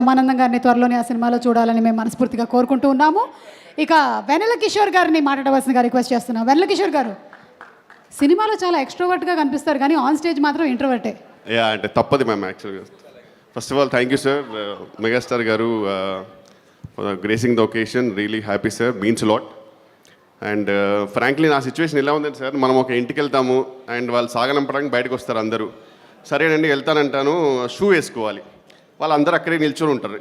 బ్రహ్మానందం గారిని త్వరలోనే ఆ సినిమాలో చూడాలని మేము మనస్ఫూర్తిగా కోరుకుంటూ ఉన్నాము. ఇక వెన్నెల కిషోర్ గారిని మాట్లాడవలసిందిగా రిక్వెస్ట్ చేస్తున్నాం. వెన్నెల కిషోర్ గారు సినిమాలో చాలా ఎక్స్ట్రోవర్ట్గా కనిపిస్తారు కానీ ఆన్ స్టేజ్ మాత్రం ఇంట్రోవర్టే. అంటే తప్పది మ్యామ్. యాక్చువల్గా first of all thank you sir, megastar గారు, gracing the occasion. Really happy sir, means lot. And frankly నా సిచ్యువేషన్ ఎలా ఉందండి సార్, మనం ఒక ఇంటికి వెళ్తాము అండ్ వాళ్ళు సాగనంపడానికి బయటకు వస్తారు అందరూ. సరేనండి వెళ్తానంటాను, షూ వేసుకోవాలి, వాళ్ళందరూ అక్కడే నిల్చొని ఉంటారు.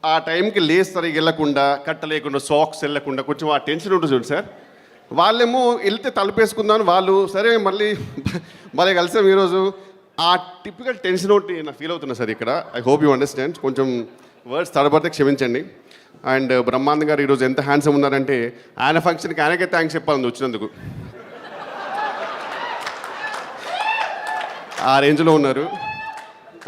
ఆ టైంకి లేస్ సరిగ్గా వెళ్ళకుండా, కట్ట లేకుండా, సాక్స్ వెళ్ళకుండా కొంచెం ఆ టెన్షన్ ఉంటుంది చూడండి సార్. వాళ్ళేమో వెళ్తే తలుపేసుకుందామని వాళ్ళు, సరే మళ్ళీ కలిసాం ఈరోజు. ఆ టిపికల్ టెన్షన్ ఒకటి నాకు ఫీల్ అవుతున్నా సార్ ఇక్కడ. I hope you understand. కొంచెం వర్డ్స్ తడబడితే క్షమించండి. అండ్ బ్రహ్మానందం గారు ఈరోజు ఎంత హ్యాండ్సమ్ ఉన్నారంటే ఆయన ఫంక్షన్కి ఆయనకే థ్యాంక్స్ చెప్పాలి వచ్చినందుకు. ఆ రేంజ్లో ఉన్నారు.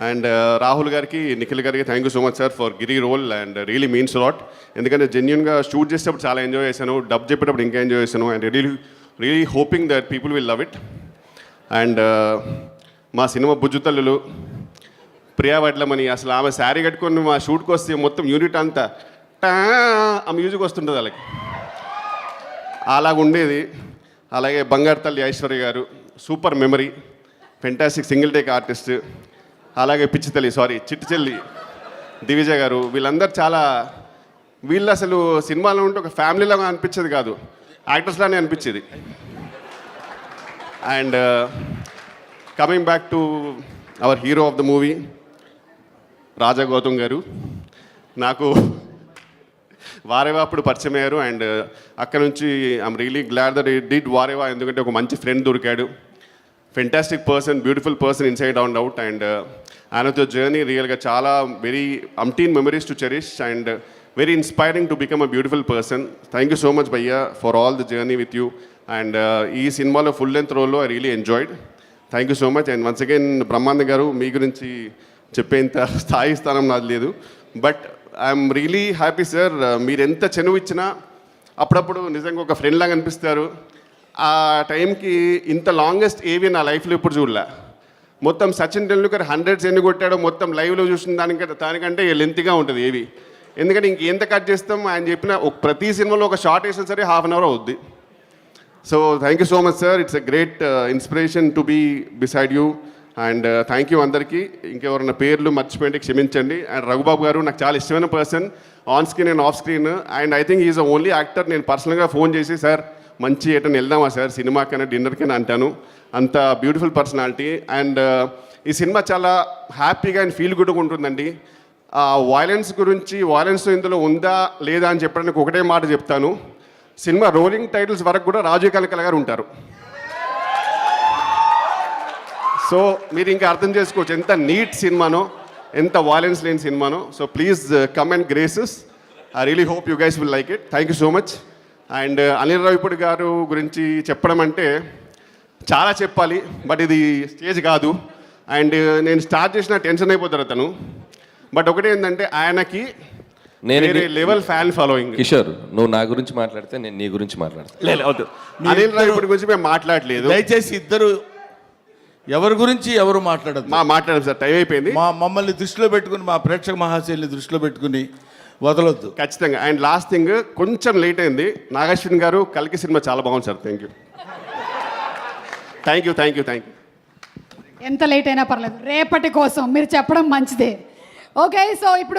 అండ్ రాహుల్ గారికి, నిఖిల్ గారికి thank you so much sir for Giri role and really means lot. ఎందుకంటే జెన్యున్గా షూట్ చేసేటప్పుడు చాలా ఎంజాయ్ చేశాను, డబ్ చెప్పేటప్పుడు ఇంకా ఎంజాయ్ చేశాను. And really hoping that people will love it. And మా సినిమా బుజ్జుతల్లులు ప్రియా వడ్లమని, అసలు ఆమె శారీ కట్టుకొని మా షూట్కి వస్తే మొత్తం యూనిట్ అంతా ఆ మ్యూజిక్ వస్తుంటుంది వాళ్ళకి, అలాగ ఉండేది. అలాగే బంగారు తల్లి ఐశ్వర్య గారు, super memory, fantastic single take artist. అలాగే చిట్టి చెల్లి దివిజ గారు, వీళ్ళందరూ చాలా, వీళ్ళు అసలు సినిమాలో ఉంటే ఒక ఫ్యామిలీలాగా అనిపించేది కాదు, యాక్టర్స్లానే అనిపించేది. And coming back to our hero of the movie Raja Gautam గారు, నాకు వారేవా అప్పుడు పరిచయం అయ్యారు. అండ్ అక్కడ నుంచి I'm really glad that it did వారేవా, ఎందుకంటే ఒక మంచి ఫ్రెండ్ దొరికాడు. Fantastic person, beautiful person inside and out. And ఆయనతో జర్నీ రియల్గా చాలా వెరీ అంటీన్ memories to cherish and very inspiring to become a beautiful person. Thank you so much భయ్యా for all the journey with you. And ఈ సినిమాలో full length రోల్లో I really enjoyed. Thank you so much. And once again Brahmanandam గారు, మీ గురించి చెప్పేంత స్థాయి స్థానం నాది లేదు, but I'm really happy sir. మీరు ఎంత చనువు ఇచ్చినా అప్పుడప్పుడు నిజంగా ఒక ఫ్రెండ్ లాగా అనిపిస్తారు. ఆ టైంకి ఇంత లాంగెస్ట్ ఏవి నా లైఫ్లో ఇప్పుడు చూడలే. మొత్తం సచిన్ టెండూల్కర్ 100s ఎన్ని కొట్టాడో మొత్తం లైవ్లో చూసిన దానికంటే లెంత్గా ఉంటుంది ఏవి. ఎందుకంటే ఇంకెంత కట్ చేస్తాం, ఆయన చెప్పిన ప్రతి సినిమాలో ఒక షార్ట్ వేసినా సరే ½ an hour అవుద్ది. So thank you so much sir, it's a great inspiration to be beside you. And thank you అందరికీ. ఇంకెవరైనా పేర్లు మర్చిపోయింటే క్షమించండి. అండ్ రఘుబాబు గారు నాకు చాలా ఇష్టమైన person, on screen and off screen. And I think is the only actor నేను పర్సనల్గా ఫోన్ చేసి, సార్ మంచి ఎటని వెళ్దామా సార్, సినిమాకైనా డిన్నర్కైనా అంటాను. అంత బ్యూటిఫుల్ పర్సనాలిటీ. అండ్ ఈ సినిమా చాలా హ్యాపీగా అండ్ ఫీల్ గుడ్గా ఉంటుందండి. వైలెన్స్ గురించి, వైలెన్స్ ఇందులో ఉందా లేదా అని చెప్పడానికి ఒకటే మాట చెప్తాను. సినిమా రోలింగ్ టైటిల్స్ వరకు కూడా రాజీవ్ కనకాల గారు ఉంటారు. సో మీరు ఇంకా అర్థం చేసుకోవచ్చు ఎంత నీట్ సినిమానో, ఎంత వైలెన్స్ లేని సినిమానో. So please come and graces. I really hope you guys will like it. Thank you so much. And Anil Ravipudi గారు గురించి చెప్పడం అంటే చాలా చెప్పాలి, బట్ ఇది స్టేజ్ కాదు. అండ్ నేను స్టార్ట్ చేసిన టెన్షన్ అయిపోతారు అతను. బట్ ఒకటి ఏంటంటే ఆయనకి వేరే లెవెల్ ఫ్యాన్ ఫాలోయింగ్. కిషోర్, నువ్వు నా గురించి మాట్లాడితే నేను నీ గురించి మాట్లాడతాను. లేదు, అనిల్ రావిపూడి గురించి మేము మాట్లాడలేదు. దయచేసి ఇద్దరు ఎవరి గురించి ఎవరు మాట్లాడదు. మాట్లాడాం సార్, టైం అయిపోయింది. మమ్మల్ని దృష్టిలో పెట్టుకుని, మా ప్రేక్షక మహాశైలిని దృష్టిలో పెట్టుకుని వదలొద్దు ఖచ్చితంగా. అండ్ లాస్ట్ థింగ్, కొంచెం లేట్ అయింది. నాగశ్విన్ గారు, కల్కి సినిమా చాలా బాగుంది sir. Thank you, thank you, thank you, thank you. ఎంత లేట్ అయినా పర్లేదు, రేపటి కోసం మీరు చెప్పడం మంచిదే. ఓకే, సో ఇప్పుడు